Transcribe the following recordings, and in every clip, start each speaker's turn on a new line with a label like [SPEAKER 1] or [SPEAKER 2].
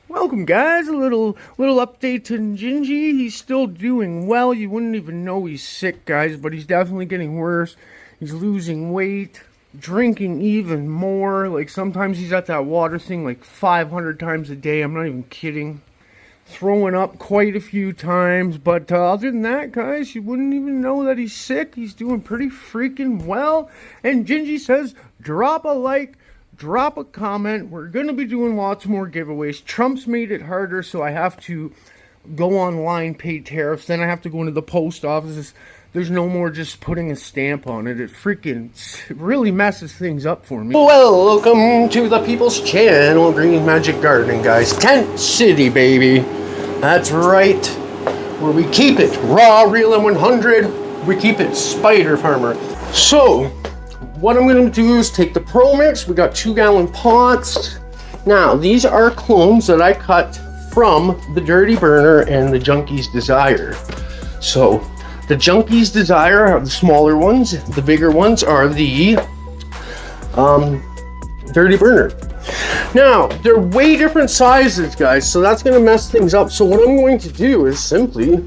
[SPEAKER 1] Welcome guys, a little update to Gingy. He's still doing well. You wouldn't even know he's sick, guys, but he's definitely getting worse. He's losing weight, drinking even more. Like sometimes he's at that water thing like 500 times a day. I'm not even kidding. Throwing up quite a few times, but other than that, guys, you wouldn't even know that he's sick. He's doing pretty freaking well. And Gingy says, drop a like, drop a comment. We're going to be doing lots more giveaways. Trump's made it harder, so I have to go online, pay tariffs. Then I have to go into the post office. There's no more just putting a stamp on it. It freaking really messes things up for me. Well, welcome to the people's channel, GREENMAGIC Gardening, guys. Tent City, baby. That's right. Where we keep it raw, real, and 100. We keep it SpiderFarmer. So, what I'm going to do is take the Pro Mix. We got 2-gallon pots. Now, these are clones that I cut from the Dirty Burner and the Junkies Desire. So, the Junkies Desire are the smaller ones. The bigger ones are the Dirty Burner. Now, they're way different sizes, guys, so that's going to mess things up. So what I'm going to do is simply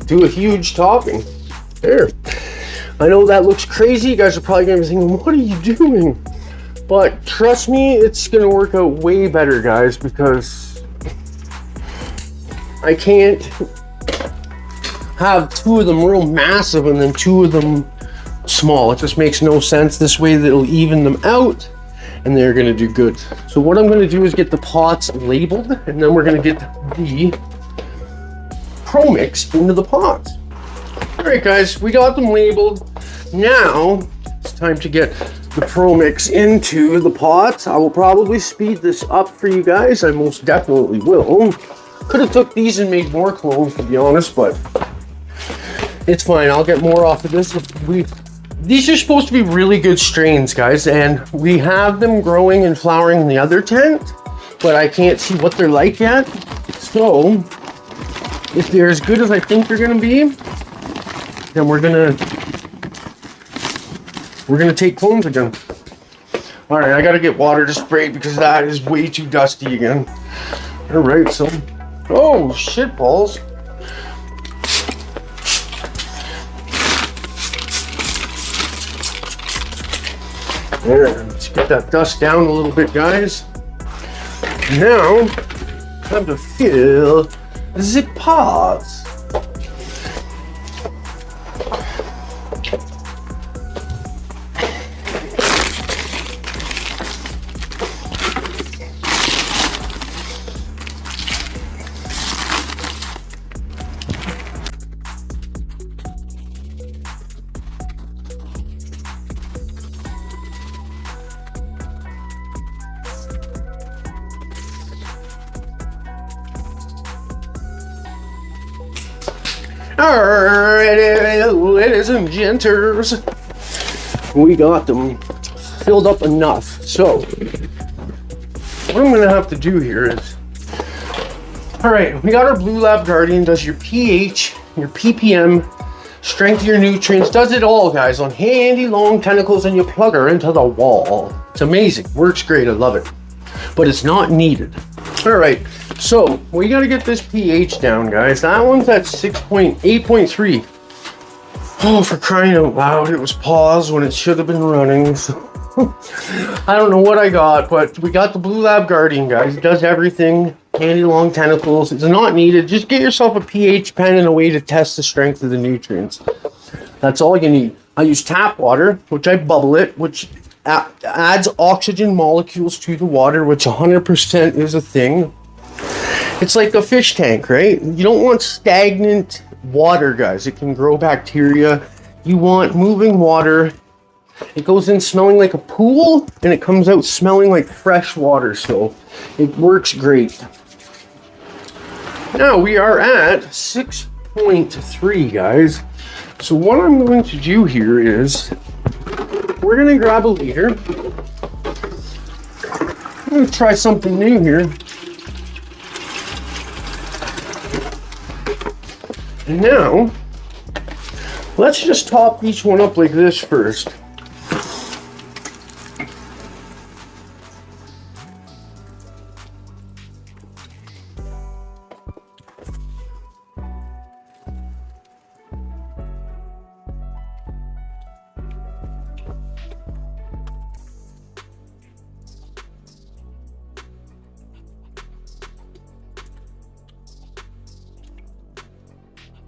[SPEAKER 1] do a huge topping. There. I know that looks crazy. You guys are probably going to be thinking, what are you doing? But trust me, it's going to work out way better, guys, because I can't have two of them real massive and then two of them small. It just makes no sense. This way it'll even them out and they're going to do good. So what I'm going to do is get the pots labeled, and then we're going to get the Pro Mix into the pots. Alright guys, we got them labeled. Now it's time to get the Pro Mix into the pots. I will probably speed this up for you guys. I most definitely will. Could have took these and made more clones, to be honest, but it's fine. I'll get more off of this. These are supposed to be really good strains, guys, and we have them growing and flowering in the other tent, but I can't see what they're like yet. So if they're as good as I think they're gonna be, then we're gonna take clones again. All right, I gotta get water to spray because that is way too dusty again. All right, so oh shit balls. There, let's get that dust down a little bit, guys. Now, time to fill the pots. Alright, ladies and genters, we got them filled up enough. So, what I'm gonna have to do here is, alright, we got our Blue Lab Guardian, does your pH, your ppm, strength of your nutrients, does it all, guys, on handy long tentacles, and you plug her into the wall. It's amazing, works great, I love it, but it's not needed. Alright, so we got to get this pH down, guys. That one's at 8.3. Oh, for crying out loud, it was paused when it should have been running. So I don't know what I got, but we got the Blue Lab Guardian, guys. It does everything. Handy long tentacles. It's not needed. Just get yourself a pH pen and a way to test the strength of the nutrients. That's all you need. I use tap water, which I bubble it, which adds oxygen molecules to the water, which 100% is a thing. It's like a fish tank, right? You don't want stagnant water, guys. It can grow bacteria. You want moving water. It goes in smelling like a pool, and it comes out smelling like fresh water, so it works great. Now we are at 6.3, guys. So what I'm going to do here is, we're going to grab a liter. I'm going to try something new here. And now, let's just top each one up like this first.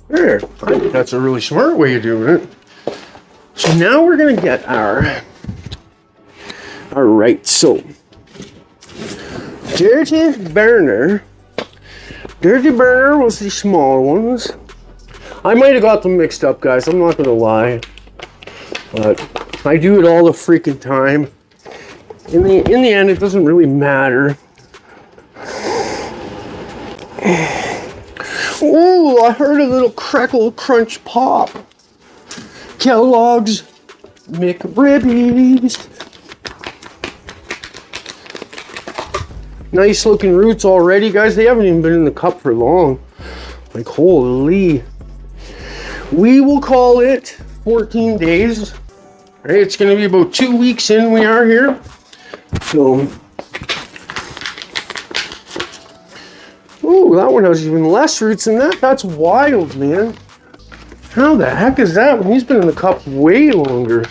[SPEAKER 1] There, I think that's a really smart way of doing it. So now we're gonna get our, all right, so Dirty Burner was the small ones. I might have got them mixed up, guys, I'm not gonna lie, but I do it all the freaking time. In the end, it doesn't really matter. Ooh, I heard a little crackle, crunch, pop. Kellogg's McRibbies. Nice looking roots already, guys. They haven't even been in the cup for long. Like, holy. We will call it 14 days. All right, it's going to be about 2 weeks in we are here. So, ooh, that one has even less roots than that. That's wild, man. How the heck is that when he's been in the cup way longer?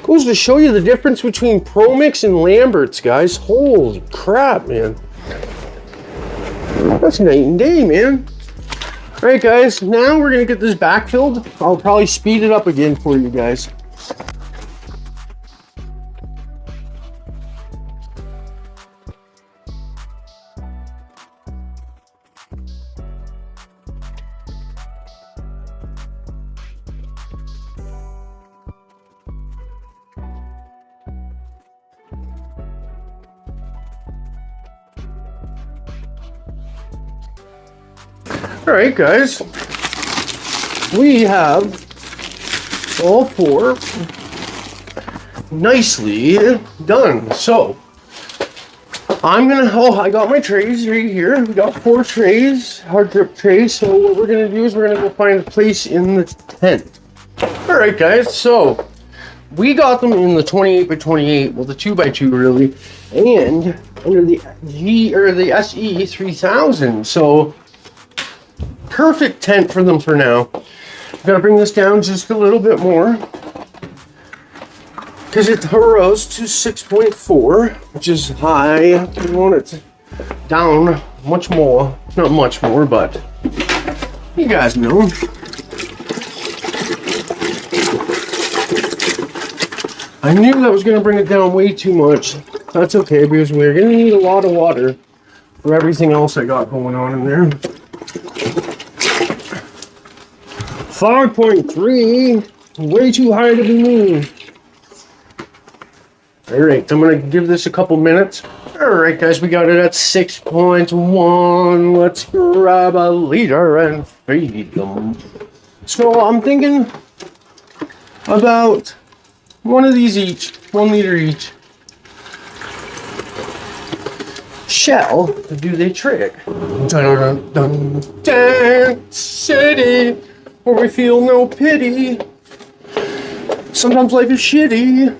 [SPEAKER 1] Goes to show you the difference between Pro Mix and Lambert's, guys. Holy crap, man. That's night and day, man. All right, guys, now we're gonna get this backfilled. I'll probably speed it up again for you guys. All right, guys, we have all 4 nicely done. So I'm gonna, I got my trays right here. We got 4 trays, hard grip trays. So what we're gonna do is we're gonna go find a place in the tent. All right, guys, so we got them in the 28 by 28, well, the 2 by 2 really, and under the the SE3000. So perfect tent for them for now. I'm gonna bring this down just a little bit more because it rose to 6.4, which is high. We want it down much more, not much more, but you guys know. I knew that was gonna bring it down way too much. That's okay, because we're gonna need a lot of water for everything else I got going on in there. 5.3, way too high to be me. All right, I'm gonna give this a couple minutes. All right, guys, we got it at 6.1. Let's grab a liter and feed them. So I'm thinking about one of these each, 1 liter each. Shall do the trick. Dun dun dun, dance city. Where we feel no pity. Sometimes life is shitty.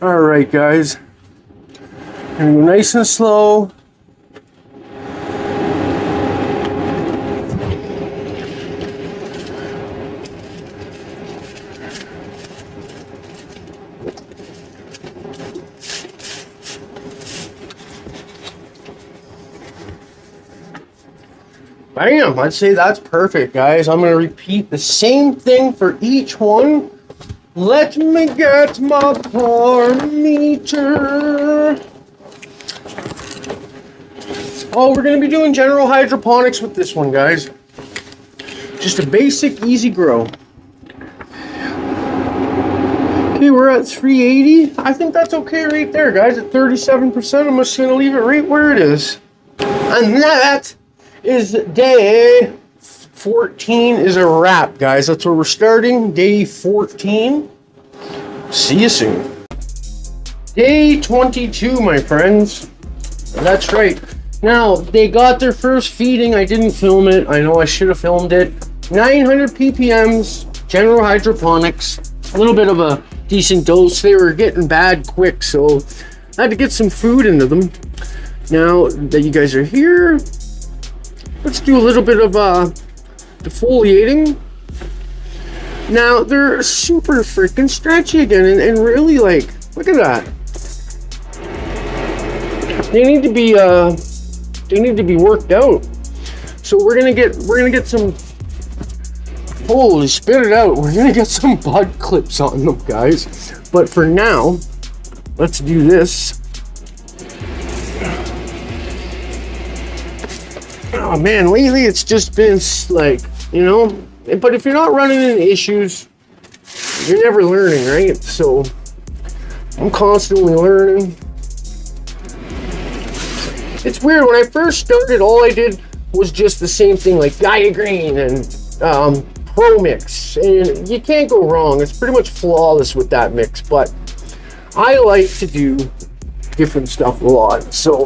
[SPEAKER 1] All right, guys. Gonna go nice and slow. Bam, I'd say that's perfect, guys. I'm going to repeat the same thing for each one. Let me get my bar meter. Oh, we're going to be doing General Hydroponics with this one, guys. Just a basic, easy grow. Okay, we're at 380. I think that's okay right there, guys. At 37%, I'm just going to leave it right where it is. And that is day 14 is a wrap, guys. That's where we're starting. Day 14. See you soon. Day 22, my friends. That's right. Now, they got their first feeding. I didn't film it. I know I should have filmed it. 900 ppms, General Hydroponics. A little bit of a decent dose. They were getting bad quick, so I had to get some food into them. Now that you guys are here, let's do a little bit of defoliating. Now they're super freaking stretchy again, and really, like, look at that. they need to be worked out. So we're gonna get some, holy, spit it out, we're gonna get some bud clips on them, guys. But for now, let's do this. Oh man, lately it's just been like, you know, but if you're not running into issues, you're never learning, right? So I'm constantly learning. It's weird, when I first started, all I did was just the same thing, like Gaia Green and Pro Mix, and you can't go wrong. It's pretty much flawless with that mix, but I like to do different stuff a lot. So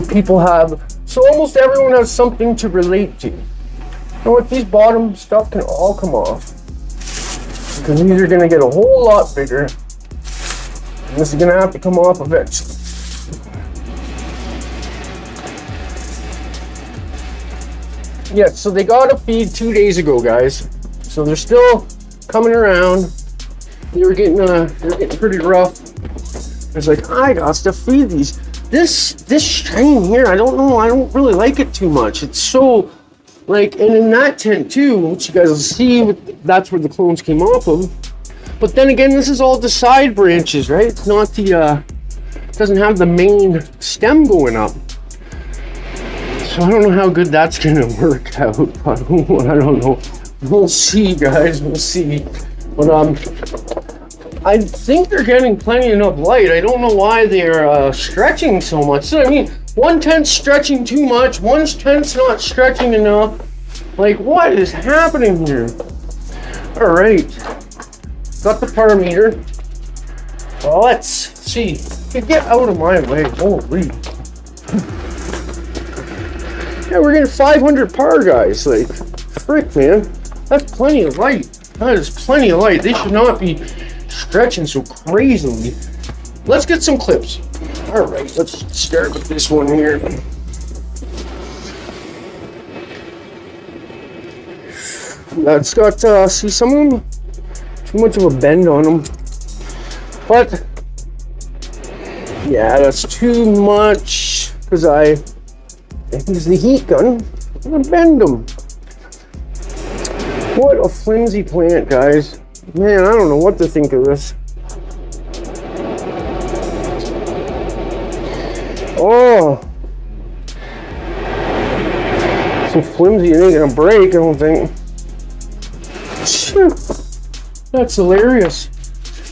[SPEAKER 1] people have, so almost everyone has something to relate to. You know what, these bottom stuff can all come off, because these are gonna get a whole lot bigger, and this is gonna have to come off eventually. Yeah, so they got a feed 2 days ago, guys. So they're still coming around. They were getting pretty rough. It's like, I got to feed these. This strain here, I don't know, I don't really like it too much. It's so, like, and in that tent too, which you guys will see, that's where the clones came off of. But then again, this is all the side branches, right? It's not the, it doesn't have the main stem going up. So I don't know how good that's gonna work out, but I don't know. We'll see, guys, we'll see. But I think they're getting plenty enough light. I don't know why they're stretching so much. So I mean, one tent's stretching too much, one tent's not stretching enough. Like, what is happening here? All right, got the parameter. Well, let's see. Get out of my way, holy. Yeah, we're getting 500 par, guys. Like, frick, man. That's plenty of light. That is plenty of light. They should not be stretching so crazily. Let's get some clips. All right, let's start with this one here. That's got, see, some of them, too much of a bend on them. But, yeah, that's too much, because I use the heat gun, I'm gonna bend them. What a flimsy plant, guys. Man, I don't know what to think of this. Oh. So flimsy, it ain't gonna break, I don't think. That's hilarious.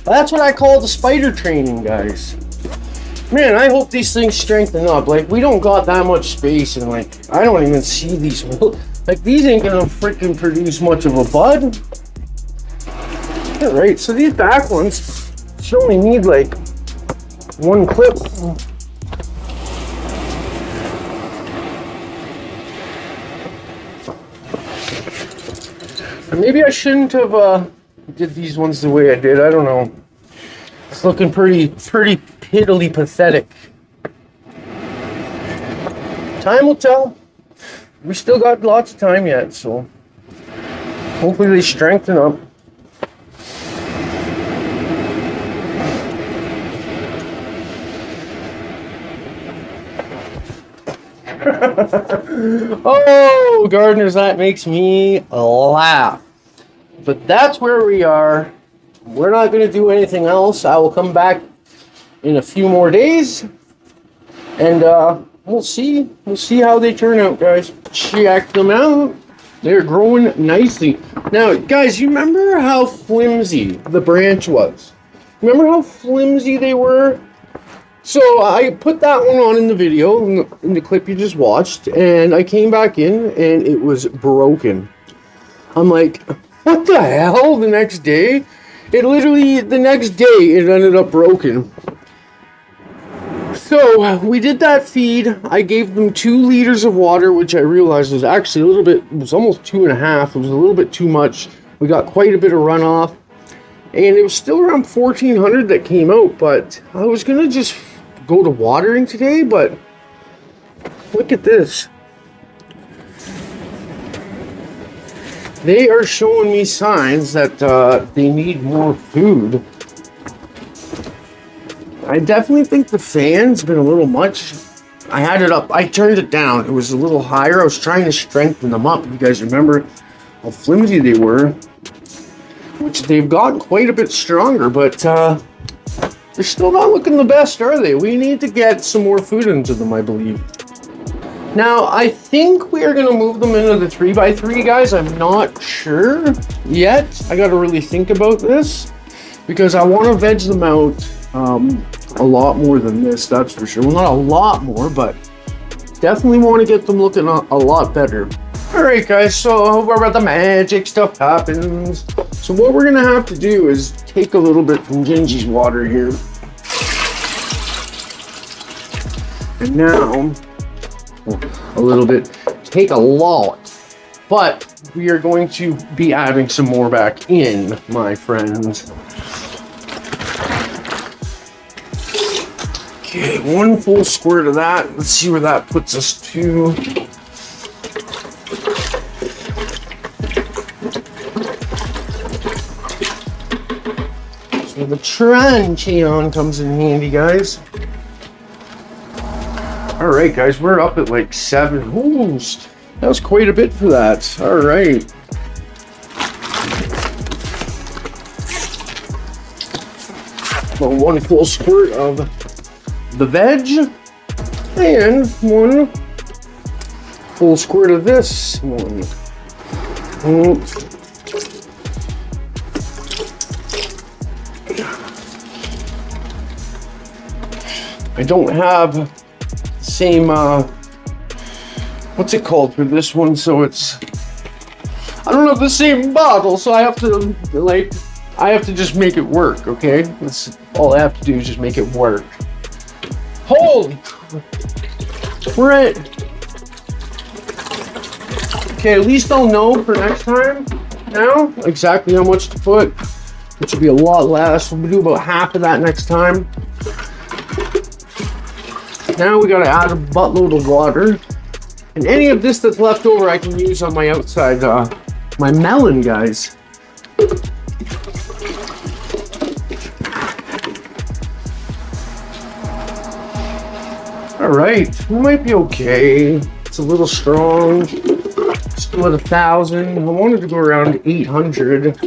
[SPEAKER 1] That's what I call the spider training, guys. Man, I hope these things strengthen up. Like, we don't got that much space, and like, I don't even see these. Like, these ain't gonna freaking produce much of a bud. All right, so these back ones should only need like one clip. Maybe I shouldn't have did these ones the way I did. I don't know. It's looking pretty piddly pathetic. Time will tell. We still got lots of time yet, so hopefully they strengthen up. Oh, gardeners, that makes me laugh. But that's where we are. We're not going to do anything else. I will come back in a few more days, and we'll see how they turn out, guys. Check them out. They're growing nicely. Now, guys, you remember how flimsy the branch was? Remember how flimsy they were? So I put that one on in the video, in the clip you just watched, and I came back in and it was broken. I'm like, what the hell? The next day? The next day it ended up broken. So we did that feed. I gave them 2 liters of water, which I realized was actually a little bit, it was almost 2.5. It was a little bit too much. We got quite a bit of runoff, and it was still around 1,400 that came out, but I was going to just go to watering today, but look at this. They are showing me signs that they need more food. I definitely think the fan's been a little much. I had it up, I turned it down. It was a little higher. I was trying to strengthen them up. You guys remember how flimsy they were, which they've gotten quite a bit stronger, but they're still not looking the best, are they? We need to get some more food into them, I believe. Now, I think we are going to move them into the 3x3, guys. I'm not sure yet. I got to really think about this because I want to veg them out a lot more than this, that's for sure. Well, not a lot more, but definitely want to get them looking a lot better. All right, guys, so where the magic stuff happens. So what we're going to have to do is take a little bit from Gingy's water here. And now, a little bit, take a lot, but we are going to be adding some more back in, my friends. Okay, 1 full squirt of that. Let's see where that puts us to. So the Transplanting comes in handy, guys. All right, guys, we're up at like 7. Ooh, that was quite a bit for that. All right. Well, 1 full squirt of the veg and 1 full squirt of this one. I don't have same what's it called for this one, so it's, I don't have the same bottle, so I have to just make it work. Okay, that's all I have to do is just make it work. Holy, we're at, okay, at least I'll know for next time now exactly how much to put, which will be a lot less. We'll do about half of that next time. Now we gotta add a buttload of water, and any of this that's left over I can use on my outside, my melon, guys. All right, we might be okay. It's a little strong. Still at 1,000. I wanted to go around 800.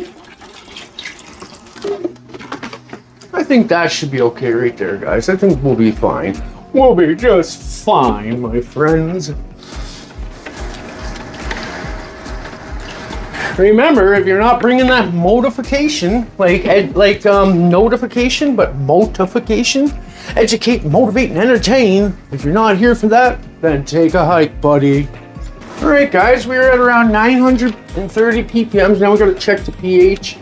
[SPEAKER 1] I think that should be okay right there, guys. I think we'll be fine. We'll be just fine, my friends. Remember, if you're not bringing that motification, notification, but motification, educate, motivate, and entertain. If you're not here for that, then take a hike, buddy. All right, guys, we're at around 930 ppms. Now we got to check the pH.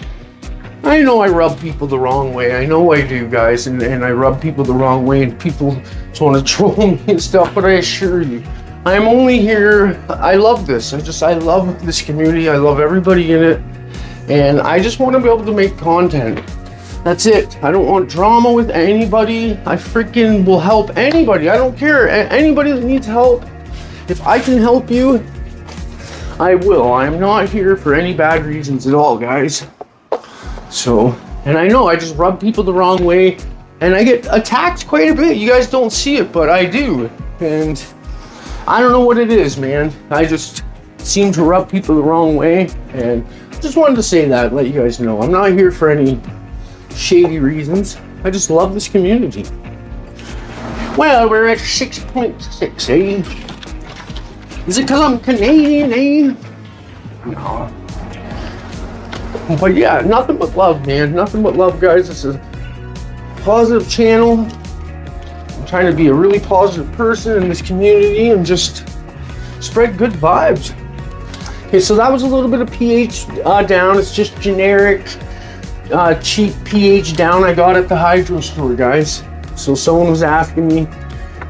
[SPEAKER 1] I know I rub people the wrong way. I know I do, guys, and I rub people the wrong way, and people just want to troll me and stuff, but I assure you, I'm only here. I love this. I love this community. I love everybody in it, and I just want to be able to make content. That's it. I don't want drama with anybody. I freaking will help anybody. I don't care. Anybody that needs help, if I can help you, I will. I'm not here for any bad reasons at all, guys. So, and I know I just rub people the wrong way, and I get attacked quite a bit. You guys don't see it, but I do. And I don't know what it is, man. I just seem to rub people the wrong way, and just wanted to say that, let you guys know. I'm not here for any shady reasons. I just love this community. Well, we're at 6.6, eh? Is it because I'm Canadian, eh? No. But yeah, nothing but love, man. Nothing but love, guys. This is a positive channel. I'm trying to be a really positive person in this community and just spread good vibes. Okay, so that was a little bit of pH down. It's just generic, cheap pH down I got at the hydro store, guys. So someone was asking me.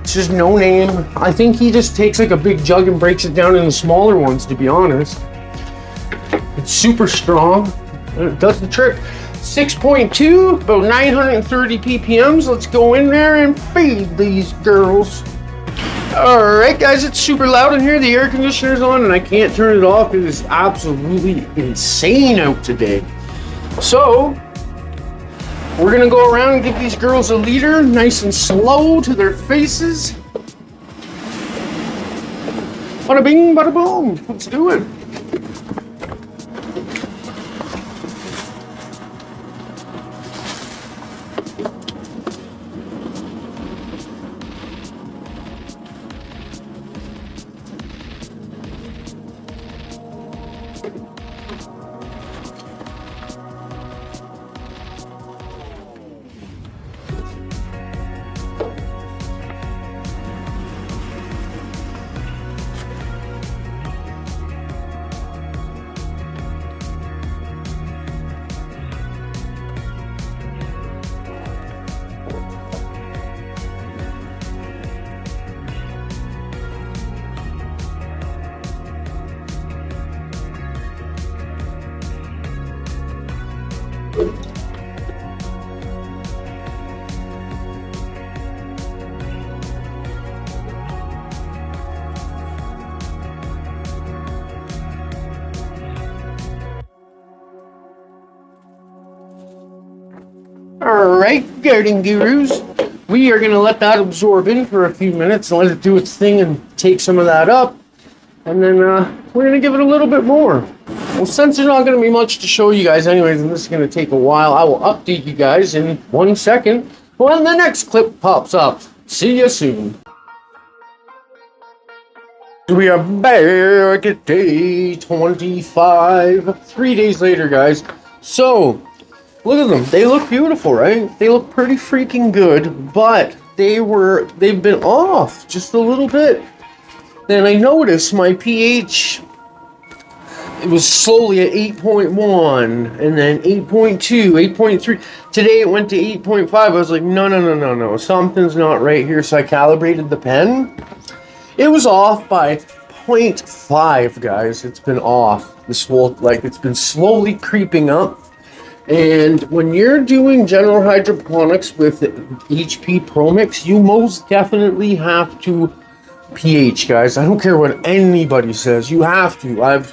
[SPEAKER 1] It's just no name. I think he just takes like a big jug and breaks it down into smaller ones, to be honest. It's super strong. It does the trick. 6.2, about 930 ppms. Let's go in there and feed these girls. All right, guys, it's super loud in here. The air conditioner's on and I can't turn it off. It is absolutely insane out today. So We're gonna go around and give these girls a leader, nice and slow to their faces. Bada bing, bada boom. Let's do it. Alright, garden gurus, we are going to let that absorb in for a few minutes and let it do its thing and take some of that up. And then we're going to give it a little bit more. Well, since there's not going to be much to show you guys anyways, and this is going to take a while, I will update you guys in 1 second when the next clip pops up. See you soon. We are back at day 25, 3 days later, guys. So, look at them. They look beautiful, right? They look pretty freaking good, but they've been off just a little bit. Then I noticed my pH, it was slowly at 8.1, and then 8.2, 8.3. Today it went to 8.5. I was like, no, something's not right here. So I calibrated the pen. It was off by 0.5, guys. It's been off. This whole, it's been slowly creeping up. And when you're doing General Hydroponics with HP Pro Mix, you most definitely have to pH, guys. I don't care what anybody says. You have to.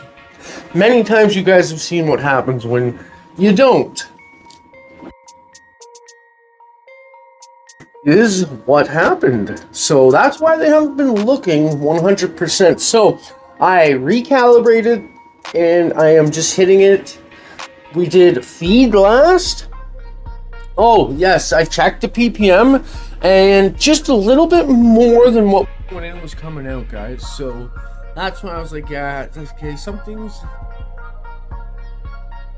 [SPEAKER 1] Many times you guys have seen what happens when you don't. Is what happened. So that's why they haven't been looking 100%. So I recalibrated and I am just hitting it. We did feed last. Oh yes, I checked the ppm and just a little bit more than what when it was coming out, guys. So that's when I was like, yeah, okay, something's.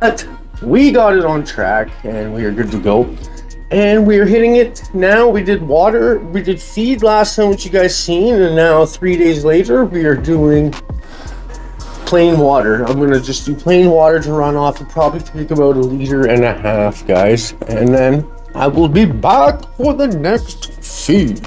[SPEAKER 1] But we got it on track and we are good to go. And we are hitting it now. We did water, we did feed last time, which you guys seen, and now 3 days later we are doing plain water. I'm gonna just do plain water to run off. It'll probably take about 1.5 liters, guys, and then I will be back for the next feed.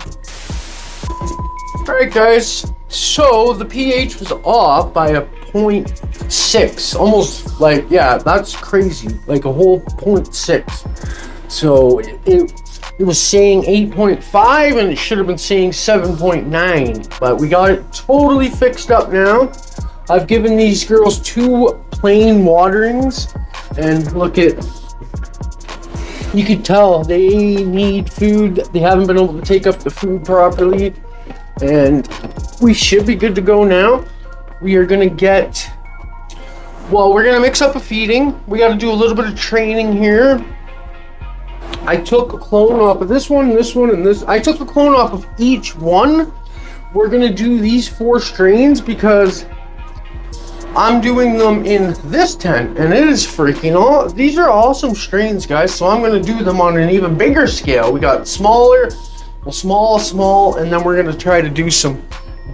[SPEAKER 1] All right, guys. So the pH was off by a 0.6, almost like, yeah, that's crazy, like a whole 0.6. So it was saying 8.5 and it should have been saying 7.9, but we got it totally fixed up now. I've given these girls 2 plain waterings, and look at, you can tell they need food. They haven't been able to take up the food properly, and we should be good to go now. We are gonna get, well, we're gonna mix up a feeding. We gotta do a little bit of training here. I took a clone off of this one, and this. I took a clone off of each one. We're gonna do these 4 strains because I'm doing them in this tent, and it is freaking all. These are awesome strains, guys. So I'm gonna do them on an even bigger scale. We got smaller, well, small, and then we're gonna try to do some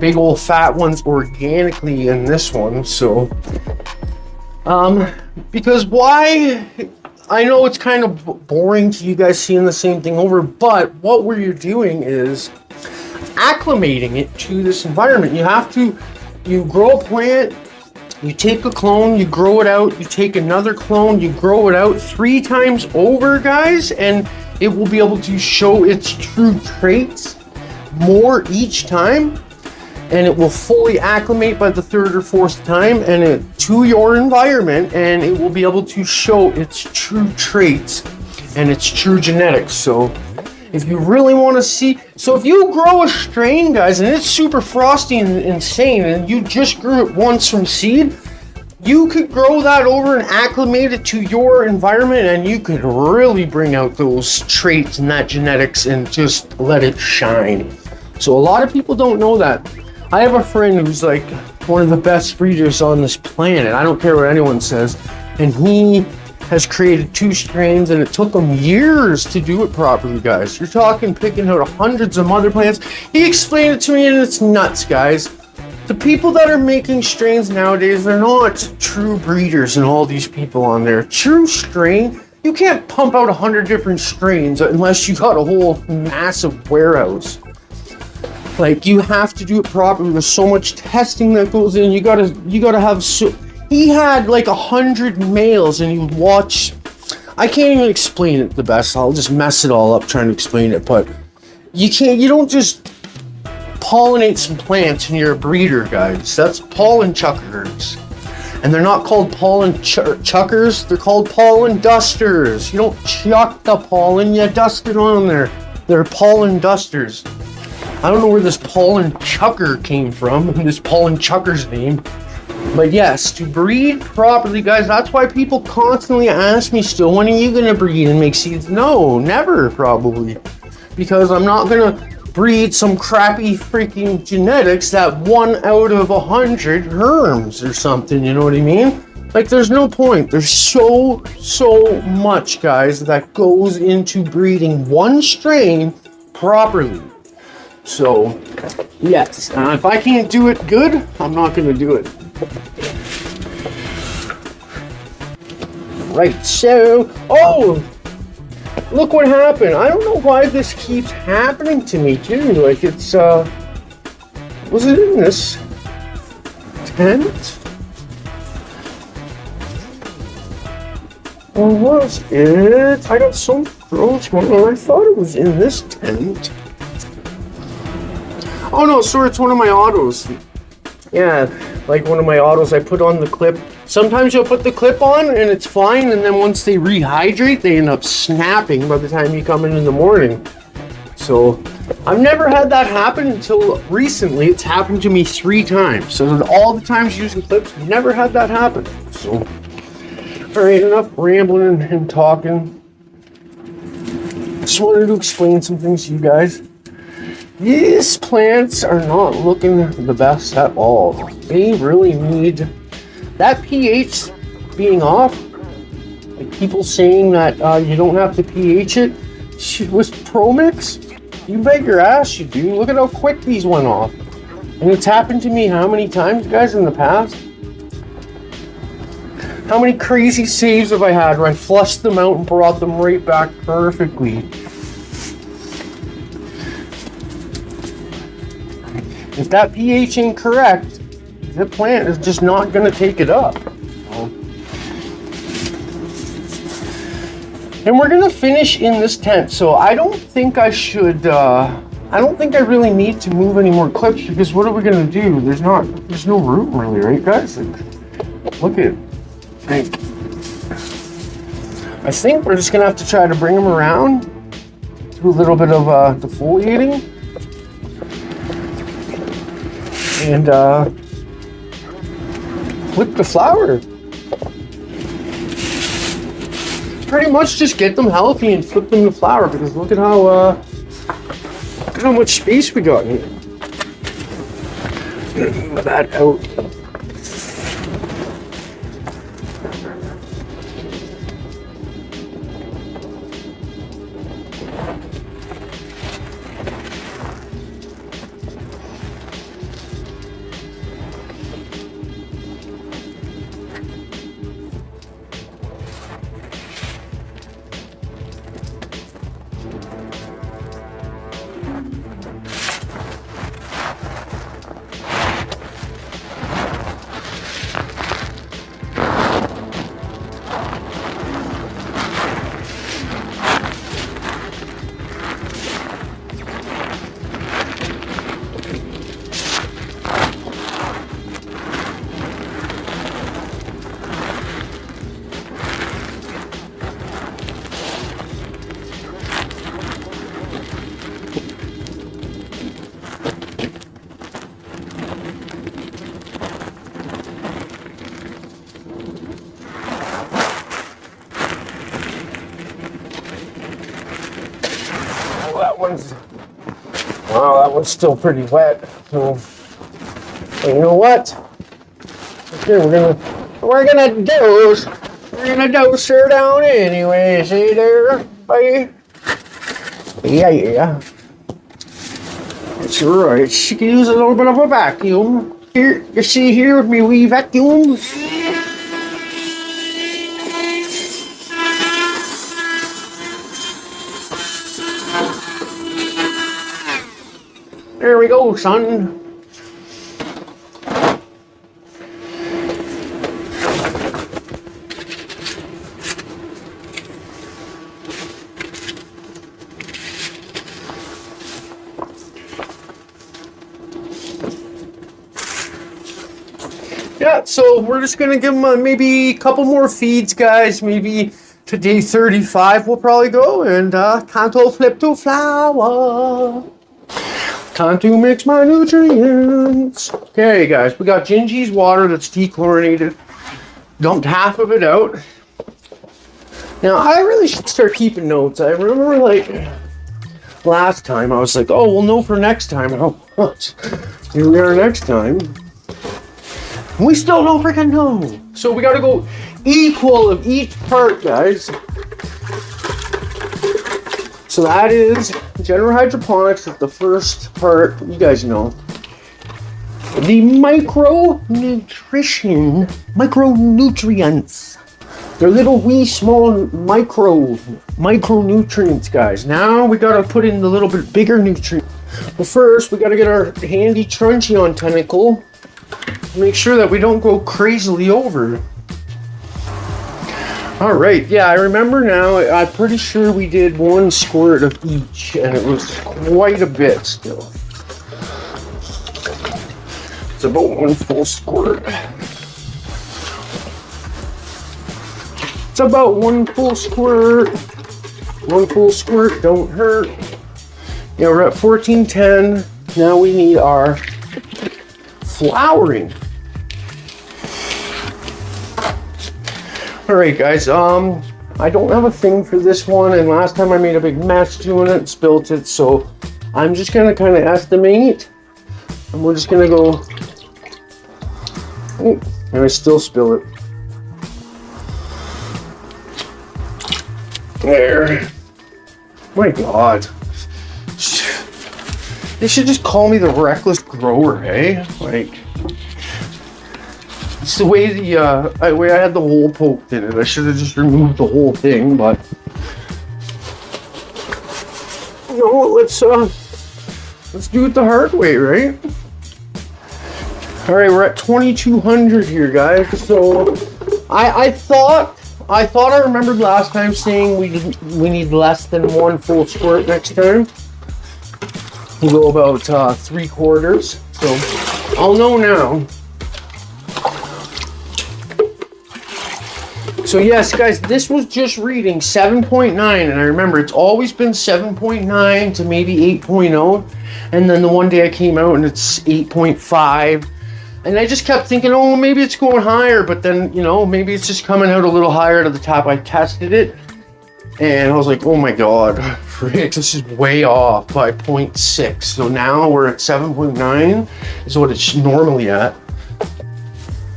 [SPEAKER 1] big old fat ones organically in this one. So, because why? I know it's kind of boring to you guys seeing the same thing over, but what we're doing is acclimating it to this environment. You grow a plant, you take a clone, you grow it out, you take another clone, you grow it out 3 times over, guys, and it will be able to show its true traits more each time, and it will fully acclimate by the 3rd or 4th time to your environment, and it will be able to show its true traits and it's true genetics. So if you really want to see, so if you grow a strain, guys, and it's super frosty and insane, and you just grew it once from seed, you could grow that over and acclimate it to your environment, and you could really bring out those traits and that genetics and just let it shine. So a lot of people don't know that. I have a friend who's like one of the best breeders on this planet. I don't care what anyone says. And he has created 2 strains, and it took him years to do it properly, guys. You're talking picking out hundreds of mother plants. He explained it to me, and it's nuts, guys. The people that are making strains nowadays, they're not true breeders, and all these people on there. True strain, you can't pump out 100 different strains unless you got a whole massive warehouse. Like, you have to do it properly. There's so much testing that goes in. You gotta have he had like 100 males, and he would watch. I can't even explain it the best. I'll just mess it all up trying to explain it. But you don't just pollinate some plants and you're a breeder, guys. That's pollen chuckers. And they're not called pollen chuckers. They're called pollen dusters. You don't chuck the pollen, you dust it on there. They're pollen dusters. I don't know where this pollen chucker came from, this pollen chucker's name. But yes, to breed properly, guys, that's why people constantly ask me still, when are you going to breed and make seeds? No, never, probably. Because I'm not going to breed some crappy freaking genetics that 1 out of 100 herms or something, you know what I mean? Like, there's no point. There's so much, guys, that goes into breeding one strain properly. So, yes, if I can't do it good, I'm not going to do it. Right, so, oh, look what happened. I don't know why this keeps happening to me, too. Like, it's, was it in this tent? Or was it? I got some throws going on. I thought it was in this tent. Oh no, sorry, it's one of my autos. Yeah, like one of my autos, I put on the clip. Sometimes you'll put the clip on and it's fine, and then once they rehydrate, they end up snapping by the time you come in the morning. So, I've never had that happen until recently. It's happened to me 3 times. So, all the times using clips, never had that happen. So, alright, enough rambling and talking. Just wanted to explain some things to you guys. These plants are not looking the best at all. They really need that pH being off. Like people saying that you don't have to pH it with ProMix. You bet your ass you do. Look at how quick these went off. And it's happened to me how many times, guys, in the past? How many crazy saves have I had where I flushed them out and brought them right back perfectly? If that pH ain't correct, the plant is just not going to take it up. And we're going to finish in this tent. So I don't think I should, I don't think I really need to move any more clips, because what are we going to do? There's no room really, right, guys? Like, look at, I think we're just going to have to try to bring them around, do a little bit of defoliating. And flip the flower. Pretty much just get them healthy and flip them to flower, because look at how much space we got in here. Move that out. that one's, wow, that one's still pretty wet. So, but you know what? Okay, we're gonna dose her down anyway. See there, buddy? Yeah. That's right. She can use a little bit of a vacuum. Here, you see here with me wee vacuums. There we go, son. Yeah, so we're just gonna give them maybe a couple more feeds, guys. Maybe to day 35 we'll probably go, and can't flip to flower. Time to mix my nutrients. Okay, guys, we got Junkies water that's dechlorinated. Dumped half of it out. Now, I really should start keeping notes. I remember, like, last time I was like, oh, we'll know for next time. Oh, here we are next time. We still don't freaking know. So we gotta go equal of each part, guys. So that is General Hydroponics is the first part, you guys know. The micronutrients. They're little wee small micronutrients, guys. Now we gotta put in the little bit bigger nutrients. But first we gotta get our handy Truncheon tentacle. Make sure that we don't go crazily over. All right, yeah, I remember now. I'm pretty sure we did 1 squirt of each, and it was quite a bit still. It's about 1 full squirt. It's about 1 full squirt. 1 full squirt, don't hurt. Yeah, we're at 1410. Now we need our flowering. All right, guys, I don't have a thing for this one, and last time I made a big mess doing it, spilt it, so I'm just gonna kind of estimate, and we're just gonna go, oh, and I still spill it. There. My God. They should just call me the reckless grower, eh? Like, it's the way the way I had the hole poked in it. I should have just removed the whole thing, but you know, let's do it the hard way, right? All right, we're at 2200 here, guys. So I thought I remembered last time saying we need less than 1 full squirt next time. We'll go about 3/4. So I'll know now. So yes, guys, this was just reading 7.9, and I remember it's always been 7.9 to maybe 8.0, and then the one day I came out and it's 8.5, and I just kept thinking, oh, maybe it's going higher, but then, you know, maybe it's just coming out a little higher to the top. I tested it, and I was like, oh my God, frick, this is way off by 0.6. So now we're at 7.9 is what it's normally at.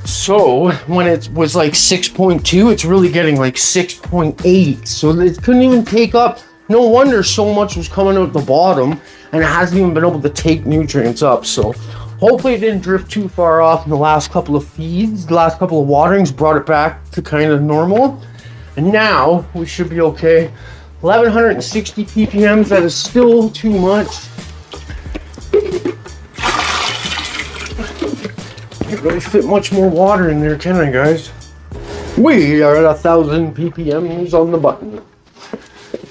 [SPEAKER 1] So when it was like 6.2, it's really getting like 6.8. So it couldn't even take up. No wonder so much was coming out the bottom, and it hasn't even been able to take nutrients up. So hopefully it didn't drift too far off in the last couple of feeds. The last couple of waterings brought it back to kind of normal. And now we should be okay. 1160 ppms, that is still too much. Can't really fit much more water in there, can I, guys? We are at 1000 ppms on the button.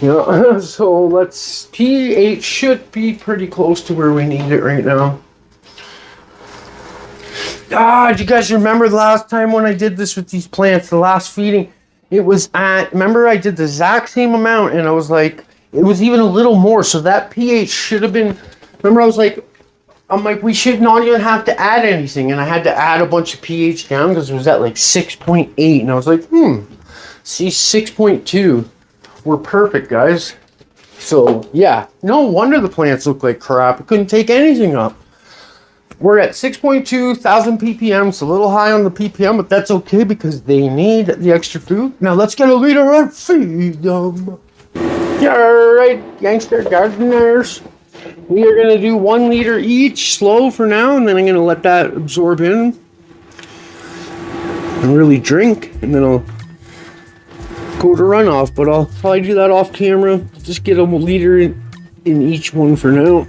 [SPEAKER 1] Yeah, so let's, pH should be pretty close to where we need it right now. Ah, do you guys remember the last time when I did this with these plants, the last feeding? It was at, remember I did the exact same amount, and I was like, it was even a little more, so that pH should have been, remember I was like, I'm like, we should not even have to add anything, and I had to add a bunch of pH down because it was at like 6.8, and I was like, see, 6.2, we're perfect, guys. So yeah, no wonder the plants look like crap. It couldn't take anything up. We're at 6.2 thousand ppm. It's a little high on the ppm, but that's okay because they need the extra food. Now let's get a liter and feed them. All right, gangster gardeners. We are gonna do 1 liter each, slow for now, and then I'm gonna let that absorb in and really drink, and then I'll go to runoff. But I'll probably do that off camera. Just get a liter in each one for now.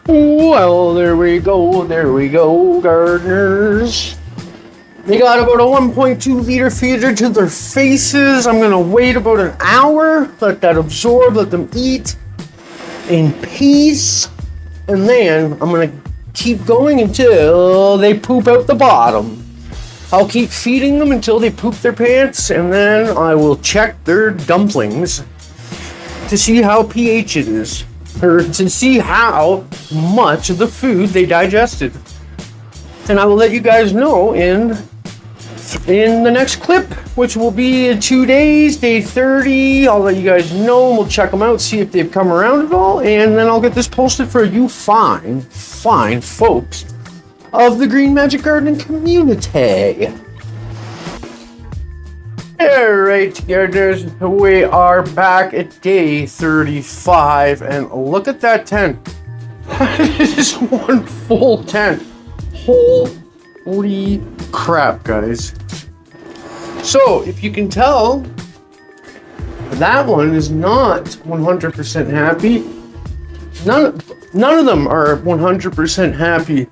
[SPEAKER 1] Well, there we go, gardeners. They got about a 1.2 liter feeder to their faces. I'm gonna wait about an hour, let that absorb, let them eat in peace, and then I'm gonna keep going until they poop out the bottom. I'll keep feeding them until they poop their pants, and then I will check their dumplings to see how pH it is, or to see how much of the food they digested. And I will let you guys know in the next clip, which will be in 2 days, day 30. I'll let you guys know, and we'll check them out, see if they've come around at all, and then I'll get this posted for you fine folks of the GREENMAGIC gardening community. Alright, gardeners, we are back at day 35, and look at that tent. That is one full tent. Holy crap, guys. So, if you can tell, that one is not 100% happy. None of them are 100% happy.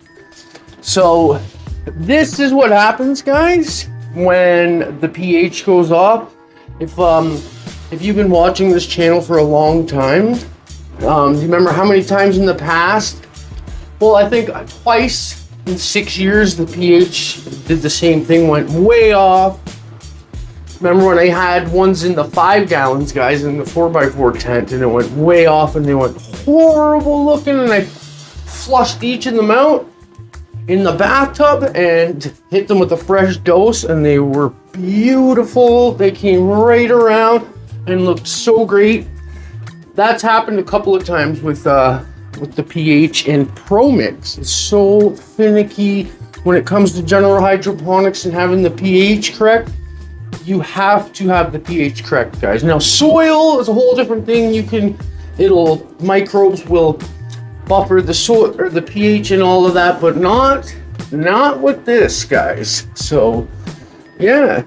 [SPEAKER 1] So, this is what happens, guys, when the pH goes off. If you've been watching this channel for a long time, do you remember how many times in the past? Well, I think twice in 6 years the pH did the same thing, went way off. Remember when I had ones in the 5 gallons, guys, in the 4x4 tent, and it went way off and they went horrible looking, and I flushed each of them out in the bathtub and hit them with a fresh dose, and they were beautiful. They came right around and looked so great. That's happened a couple of times with the pH, and Pro Mix is so finicky when it comes to General Hydroponics and having the pH correct. You have to have the pH correct, guys. Now, soil is a whole different thing. Microbes will buffer the soil or the pH and all of that, but not with this, guys. So yeah,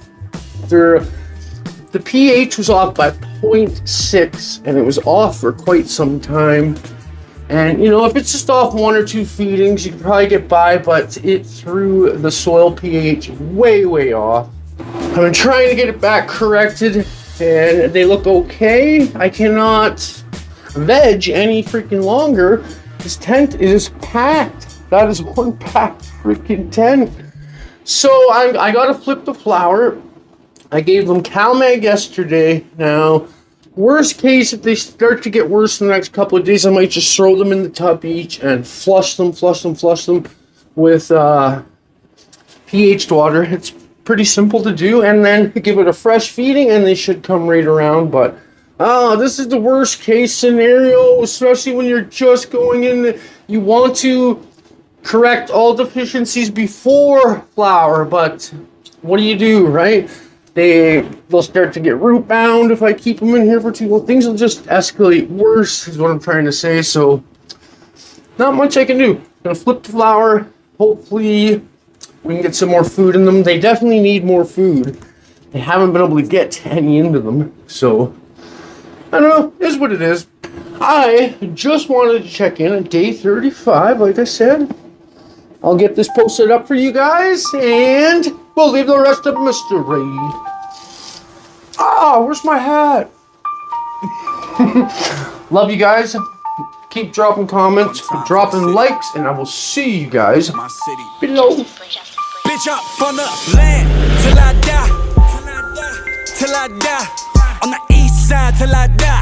[SPEAKER 1] the pH was off by 0.6, and it was off for quite some time. And you know, if it's just off 1 or 2 feedings, you can probably get by, but it threw the soil pH way off. I've been trying to get it back corrected, and they look okay. I cannot veg any freaking longer. This tent is packed. That is one packed freaking tent. So I gotta flip the flower. I gave them CalMag yesterday. Now, worst case, if they start to get worse in the next couple of days, I might just throw them in the tub each and flush them with pH water. It's pretty simple to do, and then give it a fresh feeding and they should come right around. But this is the worst case scenario, especially when you're just going in. You want to correct all deficiencies before flower, but what do, right? They'll start to get root bound if I keep them in here for too long. Things will just escalate worse, is what I'm trying to say. So not much I can do. I'm gonna flip the flower. Hopefully we can get some more food in them. They definitely need more food. They haven't been able to get any into them. So I don't know, it is what it is. I just wanted to check in at day 35, like I said. I'll get this posted up for you guys, and we'll leave the rest of mystery. Where's my hat? Love you guys. Keep dropping comments, dropping likes, and I will see you guys below.
[SPEAKER 2] Bitch up on the land till I die. On the east side till I die.